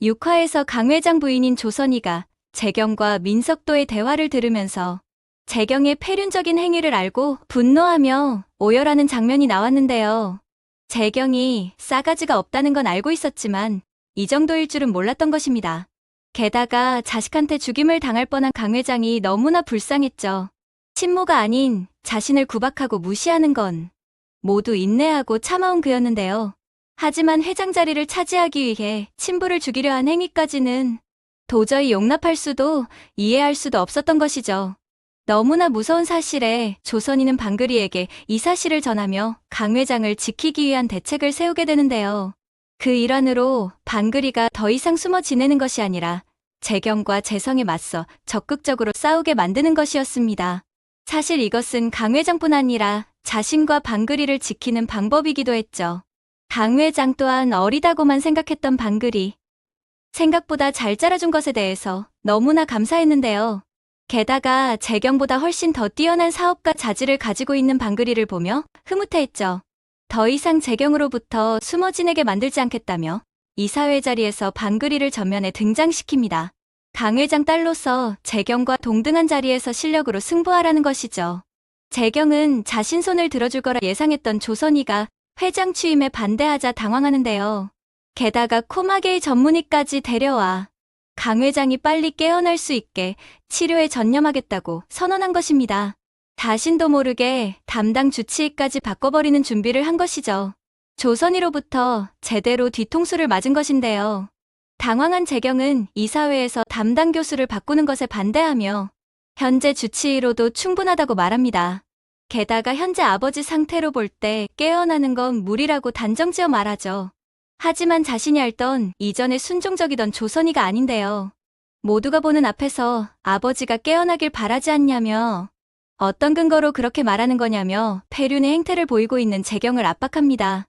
6화에서 강 회장 부인인 조선희가 재경과 민석도의 대화를 들으면서 재경의 폐륜적인 행위를 알고 분노하며 오열하는 장면이 나왔는데요. 재경이 싸가지가 없다는 건 알고 있었지만 이 정도일 줄은 몰랐던 것입니다. 게다가 자식한테 죽임을 당할 뻔한 강 회장이 너무나 불쌍했죠. 친모가 아닌 자신을 구박하고 무시하는 건 모두 인내하고 참아온 그였는데요. 하지만 회장 자리를 차지하기 위해 친부를 죽이려 한 행위까지는 도저히 용납할 수도 이해할 수도 없었던 것이죠. 너무나 무서운 사실에 조선인은 방글이에게 이 사실을 전하며 강 회장을 지키기 위한 대책을 세우게 되는데요. 그 일환으로 방글이가 더 이상 숨어 지내는 것이 아니라 재경과 재성에 맞서 적극적으로 싸우게 만드는 것이었습니다. 사실 이것은 강 회장뿐 아니라 자신과 방글이를 지키는 방법이기도 했죠. 강 회장 또한 어리다고만 생각했던 방글이 생각보다 잘 자라준 것에 대해서 너무나 감사했는데요. 게다가 재경보다 훨씬 더 뛰어난 사업가 자질을 가지고 있는 방글이를 보며 흐뭇해했죠. 더 이상 재경으로부터 숨어 지내게 만들지 않겠다며 이사회 자리에서 방글이를 전면에 등장시킵니다. 강 회장 딸로서 재경과 동등한 자리에서 실력으로 승부하라는 것이죠. 재경은 자신 손을 들어줄 거라 예상했던 조선희가 회장 취임에 반대하자 당황하는데요. 게다가 코마개의 전문의까지 데려와 강 회장이 빨리 깨어날 수 있게 치료에 전념하겠다고 선언한 것입니다. 자신도 모르게 담당 주치의까지 바꿔버리는 준비를 한 것이죠. 조선희로부터 제대로 뒤통수를 맞은 것인데요. 당황한 재경은 이사회에서 담당 교수를 바꾸는 것에 반대하며 현재 주치의로도 충분하다고 말합니다. 게다가 현재 아버지 상태로 볼 때 깨어나는 건 무리라고 단정지어 말하죠. 하지만 자신이 알던 이전에 순종적이던 조선희가 아닌데요. 모두가 보는 앞에서 아버지가 깨어나길 바라지 않냐며 어떤 근거로 그렇게 말하는 거냐며 폐륜의 행태를 보이고 있는 재경을 압박합니다.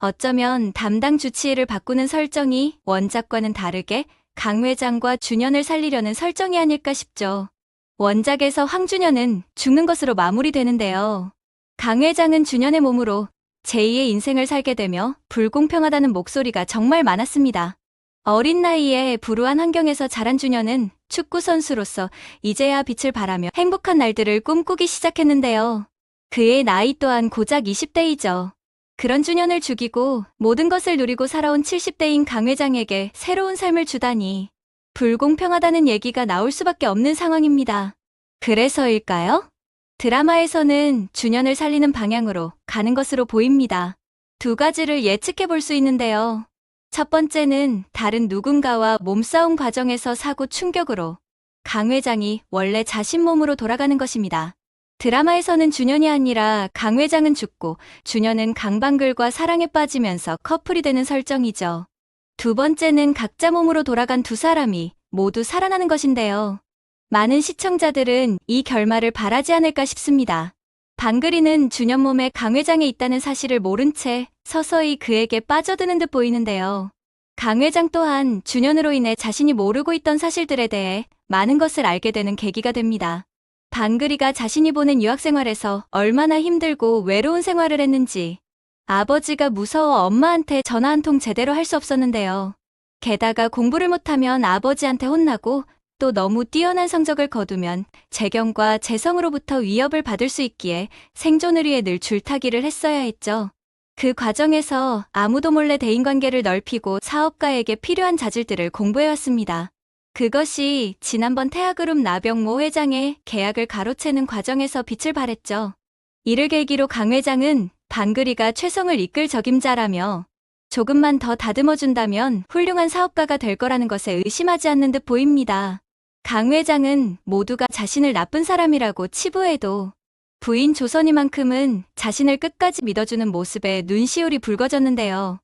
어쩌면 담당 주치의를 바꾸는 설정이 원작과는 다르게 강 회장과 준현을 살리려는 설정이 아닐까 싶죠. 원작에서 황준현은 죽는 것으로 마무리되는데요. 강 회장은 준현의 몸으로 제2의 인생을 살게 되며 불공평하다는 목소리가 정말 많았습니다. 어린 나이에 불우한 환경에서 자란 준현은 축구선수로서 이제야 빛을 발하며 행복한 날들을 꿈꾸기 시작했는데요. 그의 나이 또한 고작 20대이죠. 그런 준현을 죽이고 모든 것을 누리고 살아온 70대인 강 회장에게 새로운 삶을 주다니 불공평하다는 얘기가 나올 수밖에 없는 상황입니다. 그래서일까요? 드라마에서는 준현을 살리는 방향으로 가는 것으로 보입니다. 두 가지를 예측해 볼 수 있는데요. 첫 번째는 다른 누군가와 몸싸움 과정에서 사고 충격으로 강 회장이 원래 자신 몸으로 돌아가는 것입니다. 드라마에서는 준현이 아니라 강 회장은 죽고 준현은 강방글과 사랑에 빠지면서 커플이 되는 설정이죠. 두 번째는 각자 몸으로 돌아간 두 사람이 모두 살아나는 것인데요. 많은 시청자들은 이 결말을 바라지 않을까 싶습니다. 방글이는 준현 몸에 강 회장에 있다는 사실을 모른 채 서서히 그에게 빠져드는 듯 보이는데요. 강 회장 또한 준현으로 인해 자신이 모르고 있던 사실들에 대해 많은 것을 알게 되는 계기가 됩니다. 방글이가 자신이 보낸 유학생활에서 얼마나 힘들고 외로운 생활을 했는지, 아버지가 무서워 엄마한테 전화 한 통 제대로 할 수 없었는데요. 게다가 공부를 못하면 아버지한테 혼나고 또 너무 뛰어난 성적을 거두면 재경과 재성으로부터 위협을 받을 수 있기에 생존을 위해 늘 줄타기를 했어야 했죠. 그 과정에서 아무도 몰래 대인관계를 넓히고 사업가에게 필요한 자질들을 공부해왔습니다. 그것이 지난번 태아그룹 나병모 회장의 계약을 가로채는 과정에서 빛을 발했죠. 이를 계기로 강 회장은 방글이가 최성을 이끌 적임자라며 조금만 더 다듬어준다면 훌륭한 사업가가 될 거라는 것에 의심하지 않는 듯 보입니다. 강 회장은 모두가 자신을 나쁜 사람이라고 치부해도 부인 조선이만큼은 자신을 끝까지 믿어주는 모습에 눈시울이 붉어졌는데요.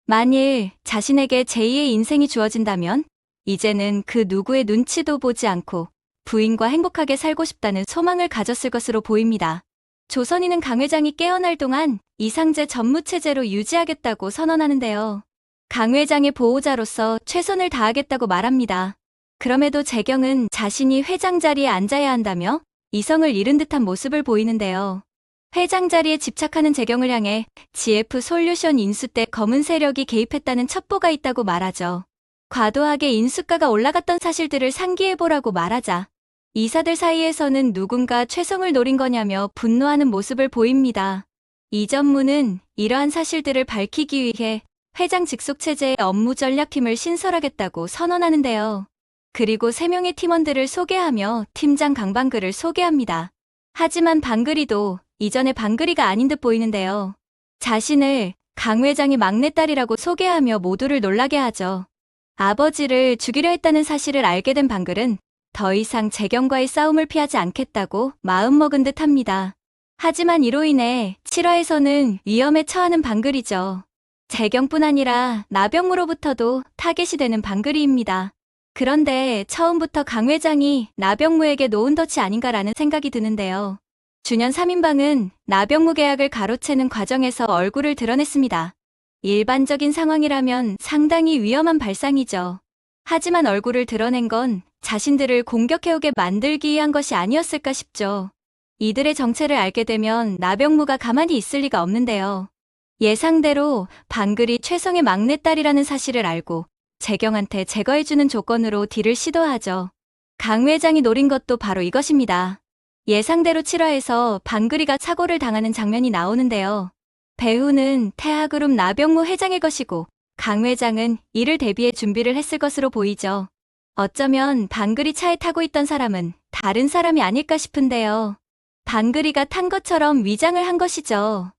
만일 자신에게 제2의 인생이 주어진다면 이제는 그 누구의 눈치도 보지 않고 부인과 행복하게 살고 싶다는 소망을 가졌을 것으로 보입니다. 조선희는 강 회장이 깨어날 동안 이상제 전무체제로 유지하겠다고 선언하는데요. 강 회장의 보호자로서 최선을 다하겠다고 말합니다. 그럼에도 재경은 자신이 회장 자리에 앉아야 한다며 이성을 잃은 듯한 모습을 보이는데요. 회장 자리에 집착하는 재경을 향해 GF 솔루션 인수 때 검은 세력이 개입했다는 첩보가 있다고 말하죠. 과도하게 인수가가 올라갔던 사실들을 상기해보라고 말하자 이사들 사이에서는 누군가 최성을 노린 거냐며 분노하는 모습을 보입니다. 이 전무는 이러한 사실들을 밝히기 위해 회장 직속 체제의 업무 전략팀을 신설하겠다고 선언하는데요. 그리고 3명의 팀원들을 소개하며 팀장 강방글을 소개합니다. 하지만 방글이도 이전의 방글이가 아닌 듯 보이는데요. 자신을 강 회장의 막내딸이라고 소개하며 모두를 놀라게 하죠. 아버지를 죽이려 했다는 사실을 알게 된 방글은 더 이상 재경과의 싸움을 피하지 않겠다고 마음먹은 듯 합니다. 하지만 이로 인해 7화에서는 위험에 처하는 방글이죠. 재경뿐 아니라 나병무로부터도 타겟이 되는 방글이입니다. 그런데 처음부터 강 회장이 나병무에게 놓은 덫이 아닌가라는 생각이 드는데요. 준현 3인방은 나병무 계약을 가로채는 과정에서 얼굴을 드러냈습니다. 일반적인 상황이라면 상당히 위험한 발상이죠. 하지만 얼굴을 드러낸 건 자신들을 공격해오게 만들기 위한 것이 아니었을까 싶죠. 이들의 정체를 알게 되면 나병무가 가만히 있을 리가 없는데요. 예상대로 방글이 최성의 막내딸이라는 사실을 알고 재경한테 제거해주는 조건으로 딜을 시도하죠. 강 회장이 노린 것도 바로 이것입니다. 예상대로 7화에서 방글이가 사고를 당하는 장면이 나오는데요. 배우는 태아그룹 나병무 회장의 것이고 강 회장은 이를 대비해 준비를 했을 것으로 보이죠. 어쩌면 방글이 차에 타고 있던 사람은 다른 사람이 아닐까 싶은데요. 방글이가 탄 것처럼 위장을 한 것이죠.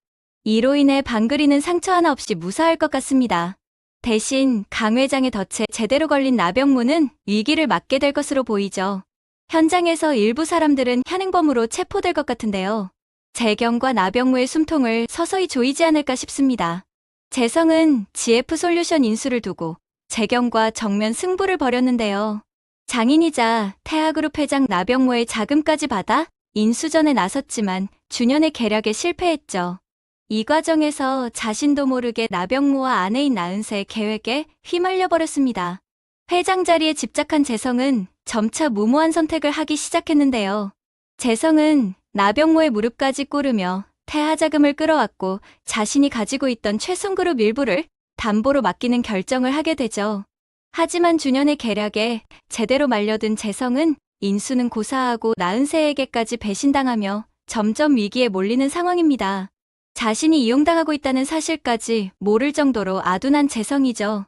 이로 인해 방글이는 상처 하나 없이 무사할 것 같습니다. 대신 강 회장의 덫에 제대로 걸린 나병무는 위기를 맞게 될 것으로 보이죠. 현장에서 일부 사람들은 현행범으로 체포될 것 같은데요. 재경과 나병무의 숨통을 서서히 조이지 않을까 싶습니다. 재성은 GF솔루션 인수를 두고 재경과 정면 승부를 벌였는데요. 장인이자 태아그룹 회장 나병무의 자금까지 받아 인수전에 나섰지만 준현의 계략에 실패했죠. 이 과정에서 자신도 모르게 나병무와 아내인 나은세의 계획에 휘말려 버렸습니다. 회장 자리에 집착한 재성은 점차 무모한 선택을 하기 시작했는데요. 재성은 나병무의 무릎까지 꿇으며 태아 자금을 끌어왔고 자신이 가지고 있던 최송그룹 일부를 담보로 맡기는 결정을 하게 되죠. 하지만 준현의 계략에 제대로 말려든 재성은 인수는 고사하고 나은세에게까지 배신당하며 점점 위기에 몰리는 상황입니다. 자신이 이용당하고 있다는 사실까지 모를 정도로 아둔한 재성이죠.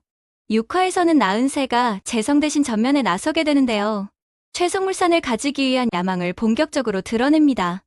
6화에서는 나은세가 재성 대신 전면에 나서게 되는데요. 최성물산을 가지기 위한 야망을 본격적으로 드러냅니다.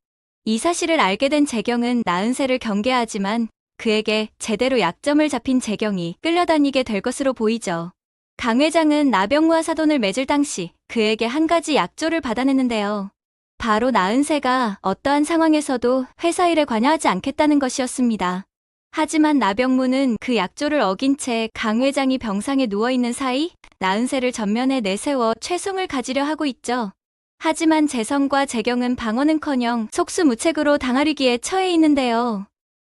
이 사실을 알게 된 재경은 나은세를 경계하지만 그에게 제대로 약점을 잡힌 재경이 끌려다니게 될 것으로 보이죠. 강 회장은 나병무와 사돈을 맺을 당시 그에게 한 가지 약조를 받아냈는데요. 바로 나은세가 어떠한 상황에서도 회사 일에 관여하지 않겠다는 것이었습니다. 하지만 나병무는 그 약조를 어긴 채 강 회장이 병상에 누워있는 사이 나은세를 전면에 내세워 최송을 가지려 하고 있죠. 하지만 재성과 재경은 방어는커녕 속수무책으로 당하리기에 처해 있는데요.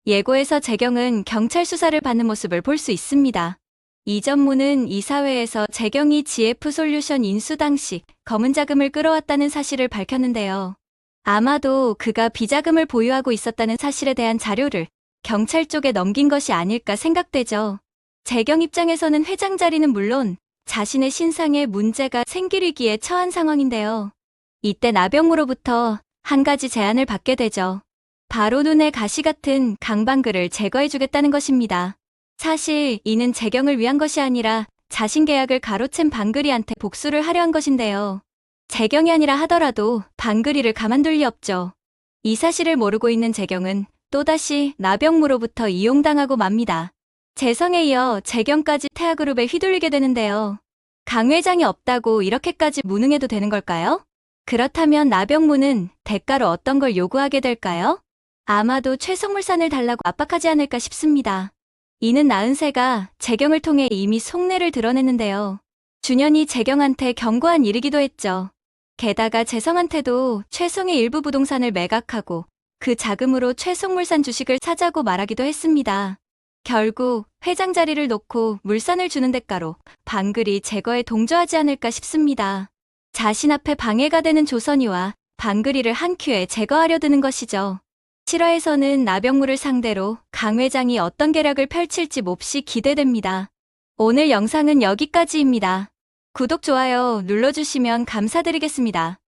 예고에서 재경은 경찰 수사를 받는 모습을 볼 수 있습니다. 이 전무는 이사회에서 재경이 GF솔루션 인수 당시 검은 자금을 끌어왔다는 사실을 밝혔는데요. 아마도 그가 비자금을 보유하고 있었다는 사실에 대한 자료를 경찰 쪽에 넘긴 것이 아닐까 생각되죠. 재경 입장에서는 회장 자리는 물론 자신의 신상에 문제가 생기기에 처한 상황인데요. 이때 나병무로부터 한 가지 제안을 받게 되죠. 바로 눈에 가시 같은 강방글을 제거해주겠다는 것입니다. 사실 이는 재경을 위한 것이 아니라 자신 계약을 가로챈 방글이한테 복수를 하려 한 것인데요. 재경이 아니라 하더라도 방글이를 가만둘 리 없죠. 이 사실을 모르고 있는 재경은 또다시 나병무로부터 이용당하고 맙니다. 재성에 이어 재경까지 태아그룹에 휘둘리게 되는데요. 강 회장이 없다고 이렇게까지 무능해도 되는 걸까요? 그렇다면 나병무는 대가로 어떤 걸 요구하게 될까요? 아마도 최성물산을 달라고 압박하지 않을까 싶습니다. 이는 나은세가 재경을 통해 이미 속내를 드러냈는데요. 준현이 재경한테 경고한 일이기도 했죠. 게다가 재성한테도 최성의 일부 부동산을 매각하고 그 자금으로 최성물산 주식을 사자고 말하기도 했습니다. 결국 회장 자리를 놓고 물산을 주는 대가로 방글이 제거에 동조하지 않을까 싶습니다. 자신 앞에 방해가 되는 조선이와 방글이를 한 큐에 제거하려 드는 것이죠. 7화에서는 나병무를 상대로 강 회장이 어떤 계략을 펼칠지 몹시 기대됩니다. 오늘 영상은 여기까지입니다. 구독, 좋아요 눌러주시면 감사드리겠습니다.